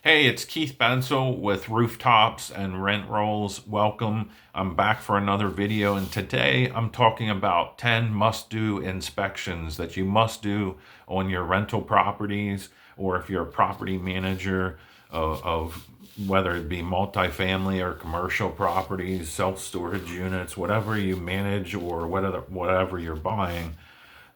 Hey, it's Keith Bensel with Rooftops and Rent Rolls. Welcome. I'm back for another video, and today I'm talking about 10 must-do inspections that you must do on your rental properties, or if you're a property manager of whether it be multifamily or commercial properties, self-storage units, whatever you manage or whatever you're buying.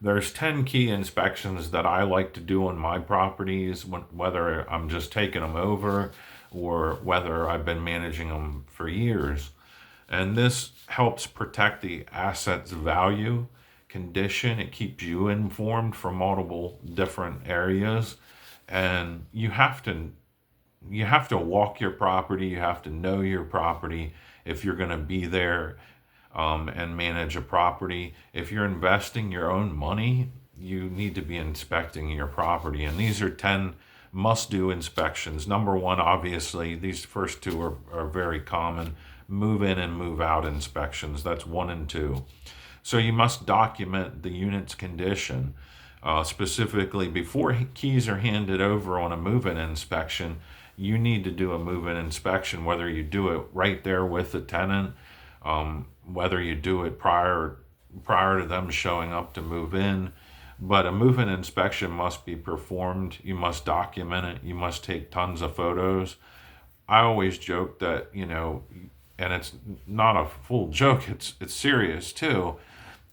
There's 10 key inspections that I like to do on my properties, whether I'm just taking them over or whether I've been managing them for years. And this helps protect the asset's value, condition. It keeps you informed from multiple different areas. And you have to walk your property, you have to know your property if you're going to be there and manage a property. If you're investing your own money, you need to be inspecting your property. And these are 10 must do inspections. Number one, obviously, these first two are very common: move in and move out inspections. That's one and two. So you must document the unit's condition. Specifically, before keys are handed over on a move-in inspection, you need to do a move-in inspection, whether you do it right there with the tenant, whether you do it prior to them showing up to move in. But a move-in inspection must be performed. You must document it. You must take tons of photos. I always joke that, and it's not a full joke, it's serious too,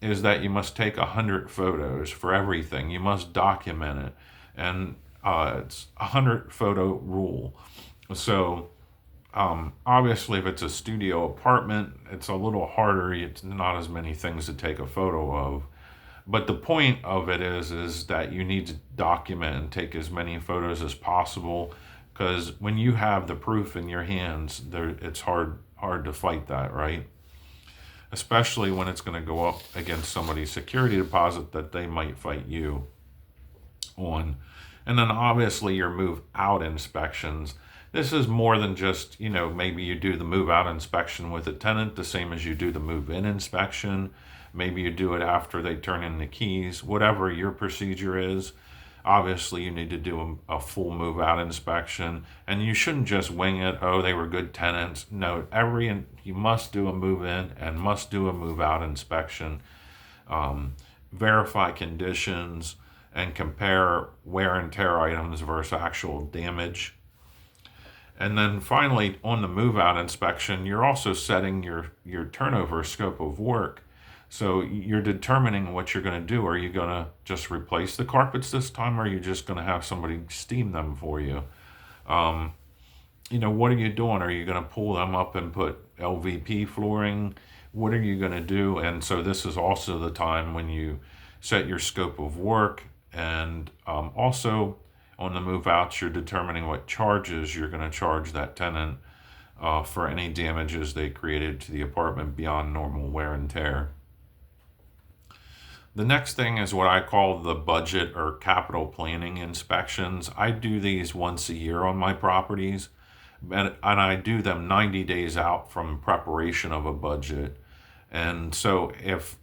is that you must take 100 photos for everything. You must document it. And it's 100 photo rule. So obviously, if it's a studio apartment, it's a little harder. It's not as many things to take a photo of. But the point of it is that you need to document and take as many photos as possible, because when you have the proof in your hands, it's hard to fight that, right? Especially when it's going to go up against somebody's security deposit that they might fight you on. And then obviously your move out inspections. This is more than just, maybe you do the move out inspection with a tenant, the same as you do the move in inspection. Maybe you do it after they turn in the keys, whatever your procedure is. Obviously, you need to do a full move out inspection, and you shouldn't just wing it. Oh, they were good tenants. No, you must do a move in and must do a move out inspection. Verify conditions and compare wear and tear items versus actual damage. And then finally, on the move out inspection, you're also setting your turnover scope of work. So you're determining what you're going to do. Are you going to just replace the carpets this time, or are you just going to have somebody steam them for you? What are you doing? Are you going to pull them up and put LVP flooring? What are you going to do? And so this is also the time when you set your scope of work. And also on the move outs, you're determining what charges you're going to charge that tenant for any damages they created to the apartment beyond normal wear and tear. The next thing is what I call the budget or capital planning inspections. I do these once a year on my properties, and I do them 90 days out from preparation of a budget. And so if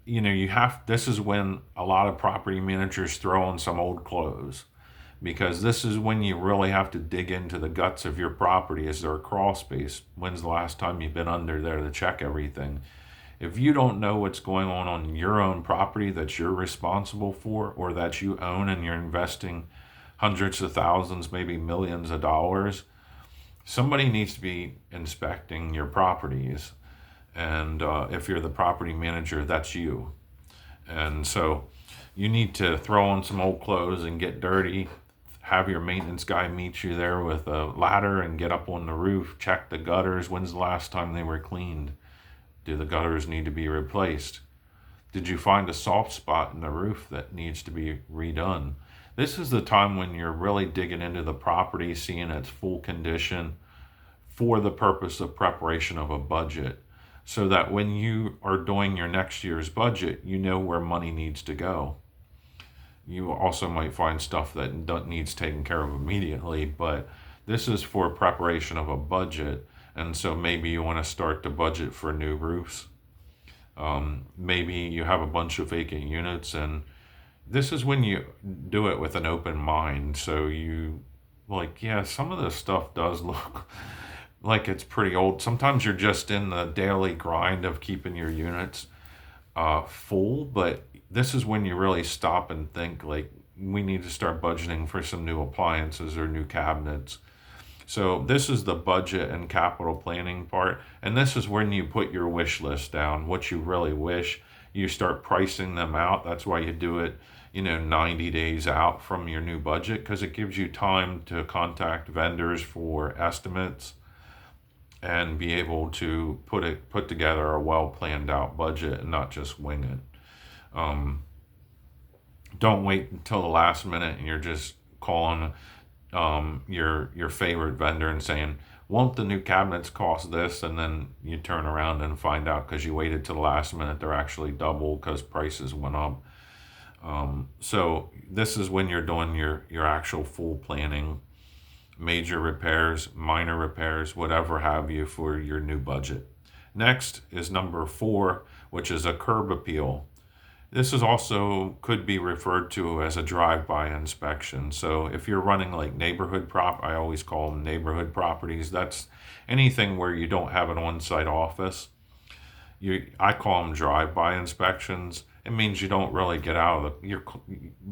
this is when a lot of property managers throw in some old clothes, because this is when you really have to dig into the guts of your property. Is there a crawl space? When's the last time you've been under there to check everything? If you don't know what's going on your own property that you're responsible for, or that you own and you're investing hundreds of thousands, maybe millions of dollars, somebody needs to be inspecting your properties. And if you're the property manager, that's you. And so you need to throw on some old clothes and get dirty. Have your maintenance guy meet you there with a ladder and get up on the roof, check the gutters. When's the last time they were cleaned? Do the gutters need to be replaced? Did you find a soft spot in the roof that needs to be redone? This is the time when you're really digging into the property, seeing its full condition for the purpose of preparation of a budget, so that when you are doing your next year's budget, you know where money needs to go. You also might find stuff that needs taken care of immediately, but this is for preparation of a budget. And so maybe you want to start to budget for new roofs. Maybe you have a bunch of vacant units, and this is when you do it with an open mind. So you like, yeah, some of this stuff does look like it's pretty old. Sometimes you're just in the daily grind of keeping your units full, but this is when you really stop and think, like, we need to start budgeting for some new appliances or new cabinets. So this is the budget and capital planning part, and this is when you put your wish list down, what you really wish. You start pricing them out. That's why you do it, 90 days out from your new budget, because it gives you time to contact vendors for estimates and be able to put together a well planned out budget and not just wing it. Don't wait until the last minute and you're just calling your favorite vendor and saying, "Won't the new cabinets cost this?" And then you turn around and find out because you waited till the last minute they're actually double because prices went up. So this is when you're doing your actual full planning, major repairs, minor repairs, whatever have you for your new budget. Next is number 4, which is a curb appeal. This is also could be referred to as a drive-by inspection. So if you're running like I always call them neighborhood properties. That's anything where you don't have an on-site office. I call them drive-by inspections. It means you don't really get out of you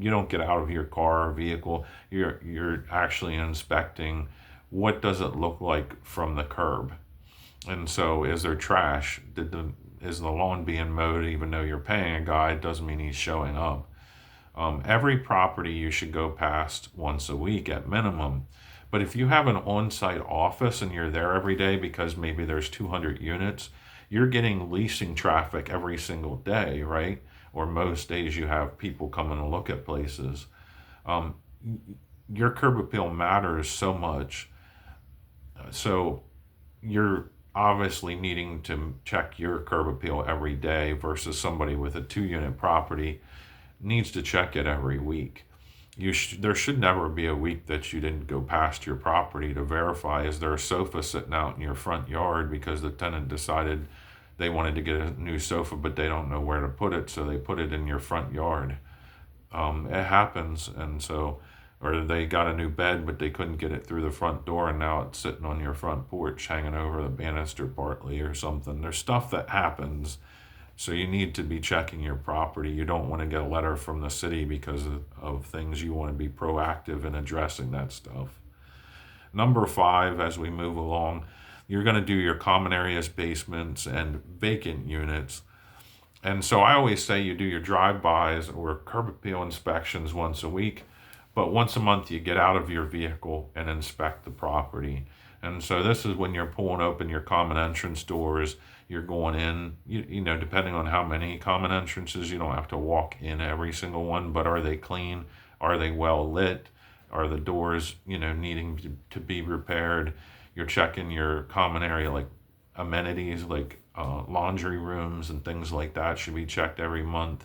don't get out of your car or vehicle. You're actually inspecting what does it look like from the curb. And so, is there trash? Is the lawn being mowed? Even though you're paying a guy, it doesn't mean he's showing up. Every property you should go past once a week at minimum. But if you have an on-site office and you're there every day because maybe there's 200 units, you're getting leasing traffic every single day, right? Or most days you have people coming to look at places. Um, your curb appeal matters so much. So you're obviously needing to check your curb appeal every day versus somebody with a 2-unit property needs to check it every week. There should never be a week that you didn't go past your property to verify, is there a sofa sitting out in your front yard because the tenant decided they wanted to get a new sofa but they don't know where to put it, so they put it in your front yard. It happens. And so, or they got a new bed but they couldn't get it through the front door and now it's sitting on your front porch hanging over the banister partly or something. There's stuff that happens. So you need to be checking your property. You don't want to get a letter from the city because of things. You want to be proactive in addressing that stuff. Number 5, as we move along, you're going to do your common areas, basements, and vacant units. And so I always say you do your drive-bys or curb appeal inspections once a week, but once a month you get out of your vehicle and inspect the property. And so this is when you're pulling open your common entrance doors, you're going in, depending on how many common entrances, you don't have to walk in every single one, but are they clean? Are they well lit? Are the doors, needing to be repaired? You're checking your common area, like amenities, like laundry rooms and things like that should be checked every month.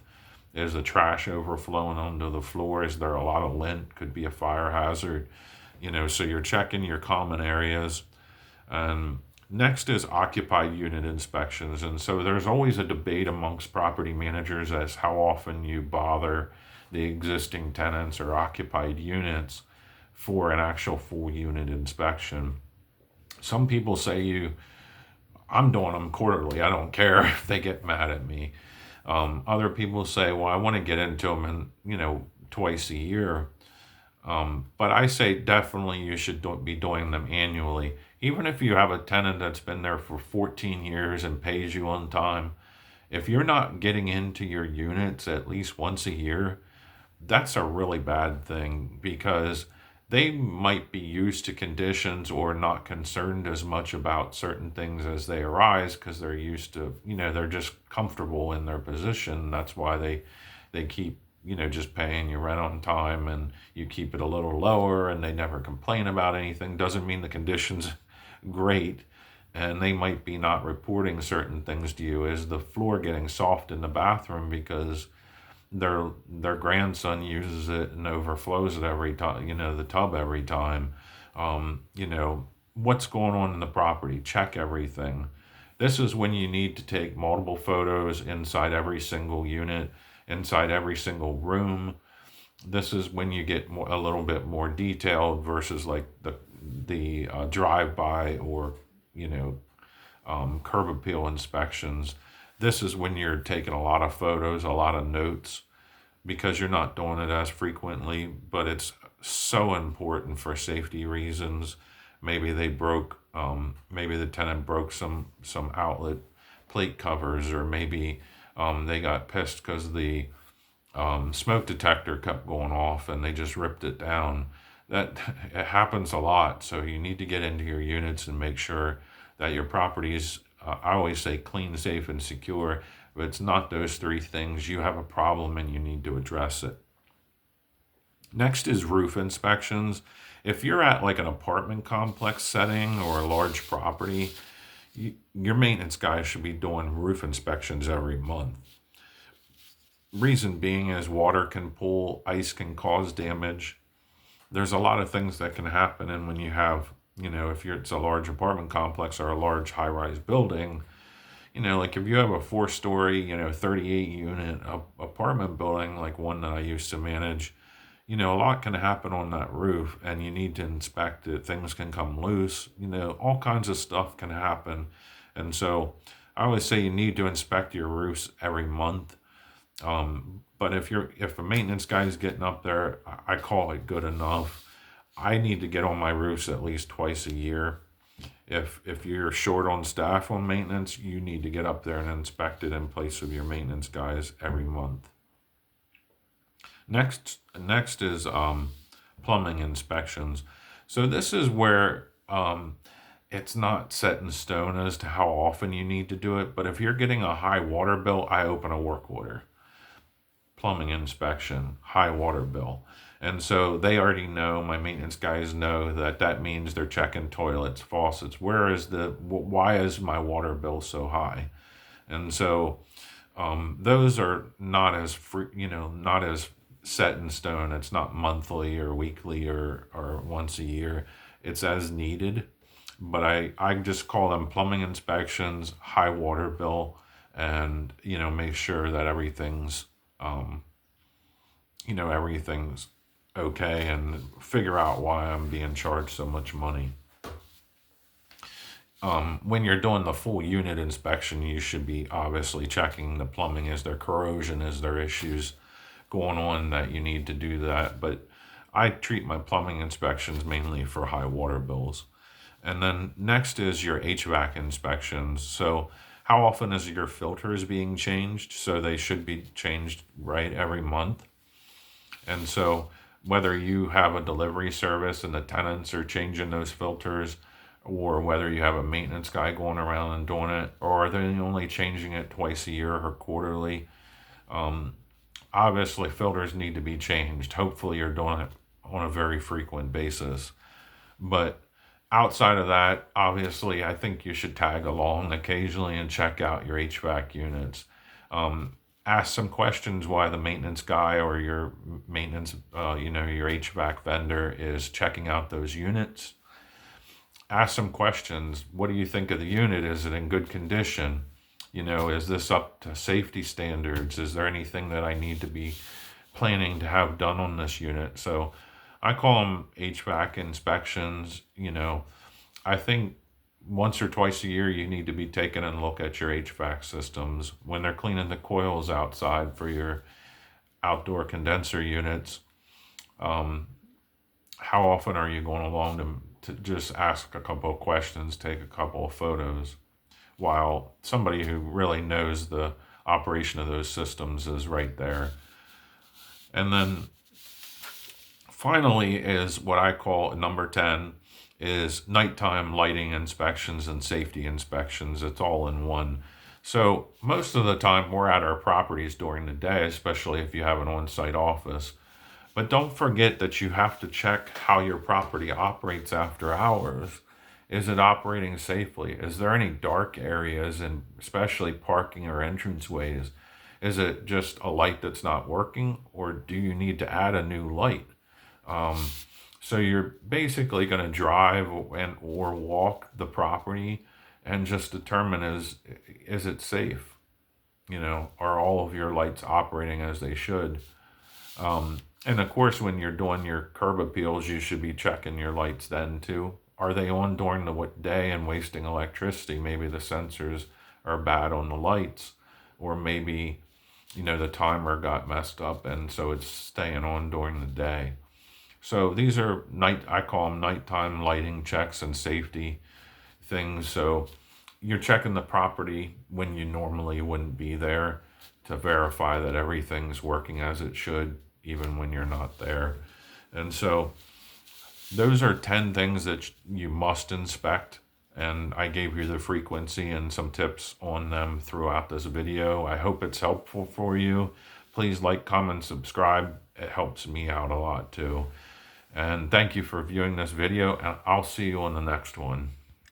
Is the trash overflowing onto the floor? Is there a lot of lint? Could be a fire hazard. So you're checking your common areas. Next is occupied unit inspections. And so there's always a debate amongst property managers as how often you bother the existing tenants or occupied units for an actual full unit inspection. Some people say I'm doing them quarterly. I don't care if they get mad at me. Other people say, well, I want to get into them twice a year. But I say definitely you should be doing them annually. Even if you have a tenant that's been there for 14 years and pays you on time, if you're not getting into your units at least once a year, that's a really bad thing because they might be used to conditions or not concerned as much about certain things as they arise because they're used to, they're just comfortable in their position. That's why they keep just paying your rent on time and you keep it a little lower and they never complain about anything. Doesn't mean the condition's great. And they might be not reporting certain things to you. Is the floor getting soft in the bathroom because their grandson uses it and overflows it every time, the tub every time. What's going on in the property? Check everything. This is when you need to take multiple photos inside every single unit, inside every single room. This is when you get a little bit more detailed versus like the drive by or you know curb appeal inspections. This is when you're taking a lot of photos, a lot of notes, because you're not doing it as frequently, but it's so important for safety reasons. Maybe maybe the tenant broke some outlet plate covers, or maybe they got pissed because the smoke detector kept going off and they just ripped it down. That it happens a lot, so you need to get into your units and make sure that your property is, I always say, clean, safe, and secure. If it's not those three things, you have a problem and you need to address it. Next is roof inspections. If you're at like an apartment complex setting or a large property, your maintenance guys should be doing roof inspections every month. Reason being is water can pool, ice can cause damage. There's a lot of things that can happen, and when you have, if it's a large apartment complex or a large high-rise building, like if you have a 4-story, 38 unit apartment building, like one that I used to manage, a lot can happen on that roof and you need to inspect it. Things can come loose, all kinds of stuff can happen. And so I always say you need to inspect your roofs every month. But if a maintenance guy is getting up there, I call it good enough. I need to get on my roofs at least twice a year. If you're short on staff on maintenance, you need to get up there and inspect it in place of your maintenance guys every month. Next is plumbing inspections. So this is where it's not set in stone as to how often you need to do it. But if you're getting a high water bill, I open a work order. Plumbing inspection, high water bill. And so they already know, my maintenance guys know that means they're checking toilets, faucets. Why is my water bill so high? And so those are not as not as set in stone. It's not monthly or weekly or once a year. It's as needed. But I just call them plumbing inspections, high water bill, and make sure that everything's everything's okay, and figure out why I'm being charged so much money. When you're doing the full unit inspection, you should be obviously checking the plumbing. Is there corrosion? Is there issues going on that you need to do that? But I treat my plumbing inspections mainly for high water bills. And then next is your HVAC inspections. So how often is your filters being changed? So they should be changed right every month. And so whether you have a delivery service and the tenants are changing those filters, or whether you have a maintenance guy going around and doing it, or are they only changing it twice a year or quarterly, obviously filters need to be changed. Hopefully you're doing it on a very frequent basis. But outside of that, obviously, I think you should tag along occasionally and check out your HVAC units. Ask some questions why the maintenance guy or your maintenance, your HVAC vendor is checking out those units. Ask some questions. What do you think of the unit? Is it in good condition? Is this up to safety standards? Is there anything that I need to be planning to have done on this unit? So I call them HVAC inspections. I think once or twice a year you need to be taking a look at your HVAC systems when they're cleaning the coils outside for your outdoor condenser units. How often are you going along to just ask a couple of questions, take a couple of photos, while somebody who really knows the operation of those systems is right there? And then finally is what I call number 10 is nighttime lighting inspections and safety inspections. It's all in one. So most of the time we're at our properties during the day, especially if you have an on-site office. But don't forget that you have to check how your property operates after hours. Is it operating safely? Is there any dark areas, and especially parking or entranceways? Is it just a light that's not working, or do you need to add a new light? So you're basically going to drive or walk the property and just determine is it safe? Are all of your lights operating as they should? And of course, when you're doing your curb appeals, you should be checking your lights then too. Are they on during the day and wasting electricity? Maybe the sensors are bad on the lights, or maybe, the timer got messed up and so it's staying on during the day. So these are I call them nighttime lighting checks and safety things. So you're checking the property when you normally wouldn't be there to verify that everything's working as it should, even when you're not there. And so those are 10 things that you must inspect. And I gave you the frequency and some tips on them throughout this video. I hope it's helpful for you. Please like, comment, subscribe. It helps me out a lot too. And thank you for viewing this video, and I'll see you on the next one.